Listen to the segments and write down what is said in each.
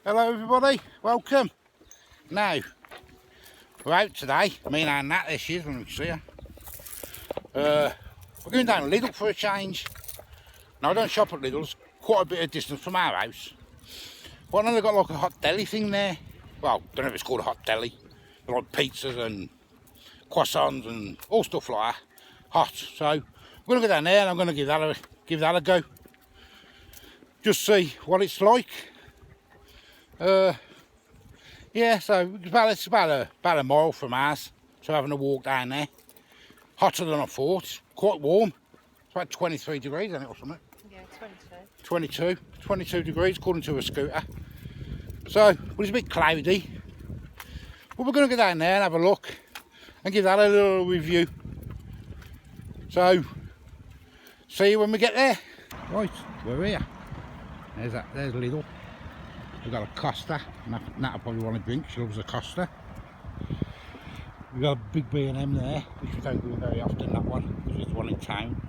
Hello everybody, welcome. Now, we're out today, me and Nat this year, let me see her. We're going down to Lidl for a change. Now I don't shop at Lidl's, quite a bit of distance from our house. But I know they've got like a hot deli thing there. Well, I don't know if it's called a hot deli. They're like pizzas and croissants and all stuff like that. Hot. So, I'm going to go down there and I'm going to give that a go. Just see what it's like. Yeah, so it's about a mile from ours, so having a walk down there. Hotter than I thought, it's quite warm. It's about 23 degrees, isn't it, or something? Yeah, 22. 22 degrees according to a scooter. So, but it's a bit cloudy. But we're going to go down there and have a look and give that a little review. So, see you when we get there. Right, we're here. There's Lidl. We've got a Costa. Nat will probably want a drink, she loves a Costa. We've got a big B&M there, which we don't do very often, that one, because it's one in town.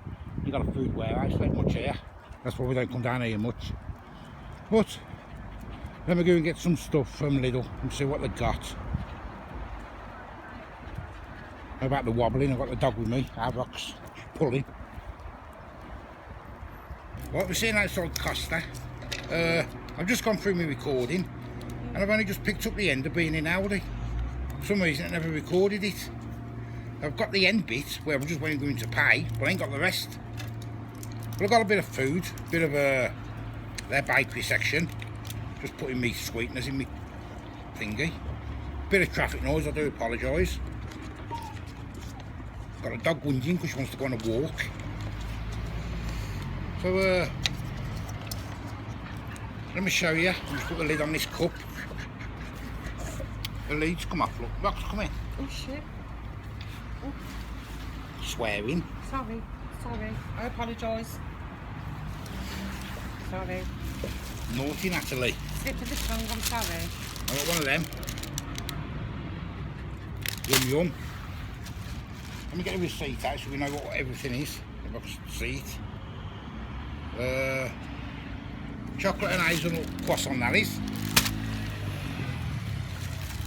You've got a food warehouse, not much here. That's why we don't come down here much. But, then we're going to get some stuff from Lidl and see what they got. How about the wobbling? I've got the dog with me, Avox, she's pulling. Right, we're seeing outside Costa. I've just gone through my recording and I've only just picked up the end of being in Aldi. For some reason I never recorded it. I've got the end bit where I'm just waiting going to pay, but I ain't got the rest. But I've got a bit of food, a bit of their bakery section. Just putting me sweeteners in me thingy. Bit of traffic noise, I do apologise. Got a dog whinging because she wants to go on a walk. So let me show you. Just put the lid on this cup. The lid's come off, look. Rox, come in. Oh shit. Oh. Swearing. Sorry. I apologise. Sorry. Naughty Natalie. Slip of the tongue, I'm sorry. I got one of them. Yum yum. Let me get a receipt out so we know what everything is. If I can see it. Chocolate and hazelnut croissant, that is.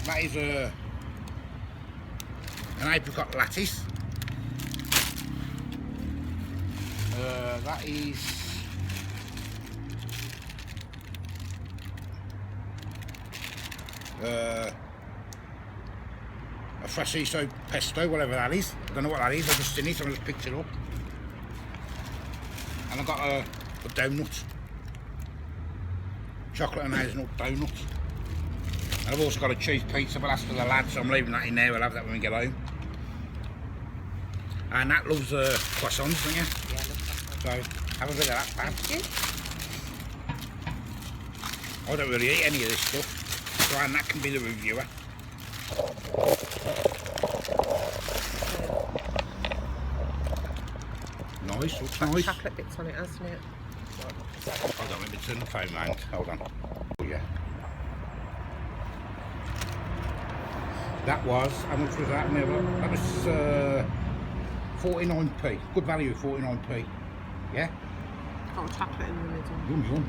That is an apricot lattice. That is a frasiso pesto, whatever that is. I don't know what that is, I've just seen it, I just picked it up. And I've got a donut. Chocolate and hazelnut donut. And I've also got a cheese pizza, but that's for the lads, so I'm leaving that in there. We'll have that when we get home. And Nat loves croissants, doesn't you? Yeah, I love So have a bit of that, Pam. Thank you. I don't really eat any of this stuff, so Nat can be the reviewer. Nice, looks nice. Chocolate bits on it, hasn't it? Hold on, let me turn the phone round. Hold on. Oh, yeah. That was, how much was that? That was 49p. Good value, 49p. Yeah? Got chocolate in the middle. Yum yum.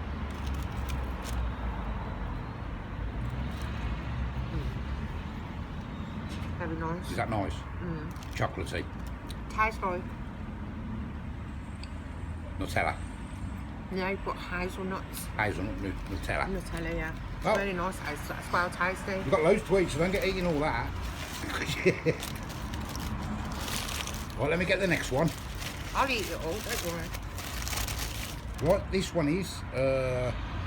Very nice. Is that nice? Chocolatey. Tastes like Nutella. no, but hazelnuts. Hazelnut Nutella. Nutella, yeah. Oh. Very nice. It's well tasty. You've got loads to eat, so don't get eating all that. Right, let me get the next one. I'll eat it all, don't worry. Right, this one is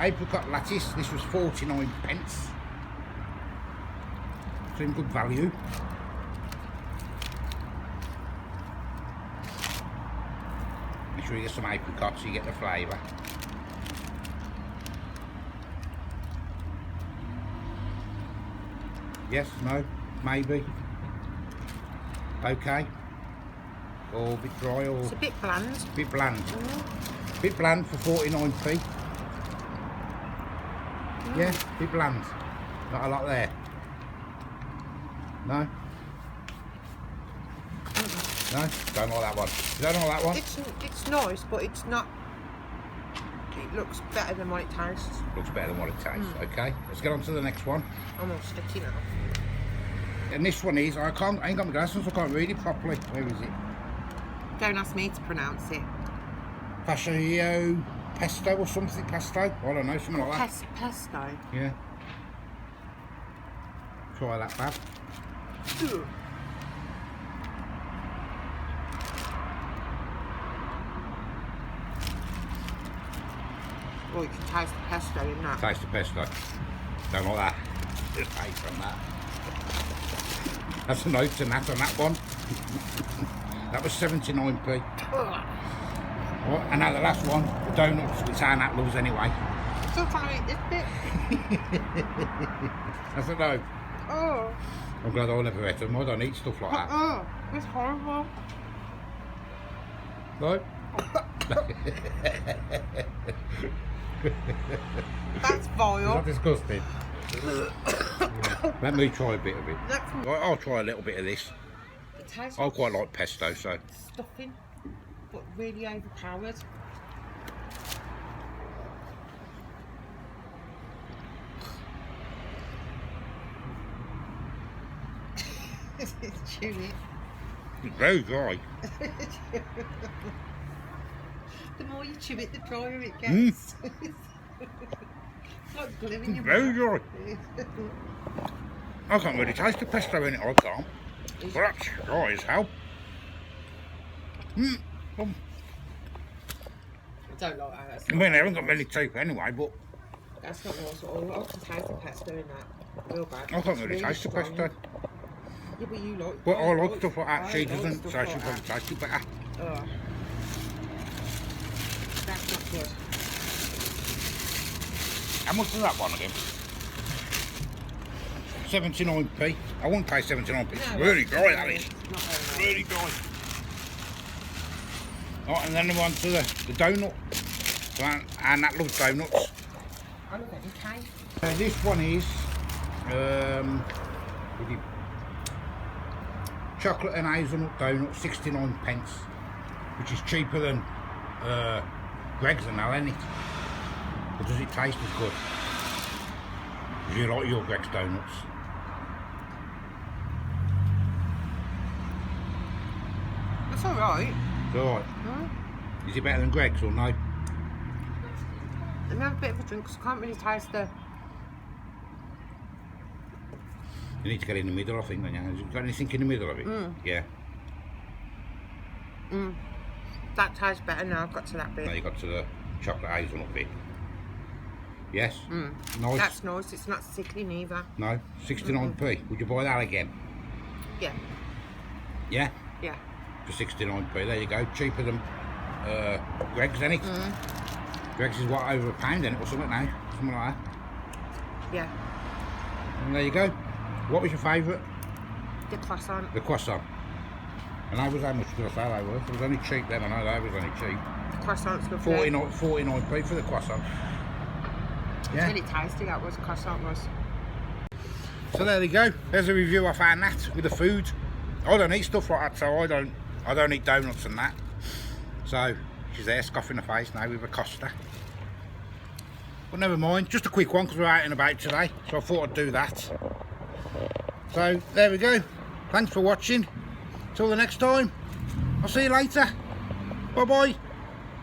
apricot lattice. This was 49 pence. So in good value. Make sure you get some apricot so you get the flavour. Yes, no, maybe. Okay. Or a bit dry or... It's a bit bland. Bit bland. Bit bland for 49p. Yeah, bit bland. Not a lot there. No? No? Don't like that one. You don't like that one? It's nice, but it's not It looks better than what it tastes. Looks better than what it tastes. Okay, let's get on to the next one. I'm all sticky now. And this one is, I ain't got my glasses, so I can't read it properly. Where is it? Don't ask me to pronounce it. Pascio pesto or something, pesto? I don't know, something like that. Pesto. Yeah. Try that, Bab. Ugh. Oh, you can taste the pesto in that. Taste the pesto. Don't like that. Just taste from that. That's a note to that on that one. That was 79p. Ugh. What? And now the last one, the donuts, which Anne loves anyway. Still trying to eat this bit. That's a no. Oh. I'm glad I never ate them. I don't eat stuff like that. Oh, it's horrible. No? That's vile. Is that disgusting? Let me try a bit of it. That's I'll try a little bit of this. it tastes I quite like pesto, so. stuffing, but really overpowered. It's chewy. It's very dry. The more you chew it, the drier it gets. It's like glue in your Very mouth. dry. I can't really taste the pesto in it, I can't. But that's dry as hell. I don't like that. That's I mean, I haven't got many teeth anyway, but That's not nice at all. I can taste the pesto in that. Real bad. I can't It's really taste the strong. pesto. Yeah, but you like. But I like stuff like that. I She like doesn't, stuff so like she that. probably tastes it better. Ugh. That's not good. How much is that one again? 79p. I wouldn't pay 79p. It's No, really that's dry, not that is. Not very Really dry. Right, and then we on to the donut. And that loves donuts. nice. I love any cake. This one is chocolate and hazelnut donut, 69 pence, which is cheaper than Greg's and that, isn't it? But does it taste as good? Do you like your Greg's donuts? That's alright. It's alright. Is it better than Greg's or no? Let me have a bit of a drink because I can't really taste the. You need to get in the middle, I think, don't you? Have you got anything in the middle of it? Yeah. That tastes better now. I've got to that bit. Now you got to the chocolate hazelnut bit. Yes? Nice. That's nice. It's not sickly neither. No? 69p. Would you buy that again? Yeah. Yeah? Yeah. For 69p. There you go. Cheaper than Greg's, isn't it? Greg's is what, over £1, isn't it? Or something now? Something like that. Yeah. And there you go. What was your favourite? The croissant. The croissant. And that was how much did I say they were? It was only cheap then. I know they was only cheap. The croissant's lovely. 49p for the croissant. Yeah. Really tasty that was. Croissant was. So there you go. There's a review off our Nat with the food. I don't eat stuff like that, so I don't eat donuts and that. So she's there scoffing her face now with a Costa. But never mind, just a quick one because we're out and about today, so I thought I'd do that. So there we go. Thanks for watching. Till the next time. I'll see you later. Bye bye.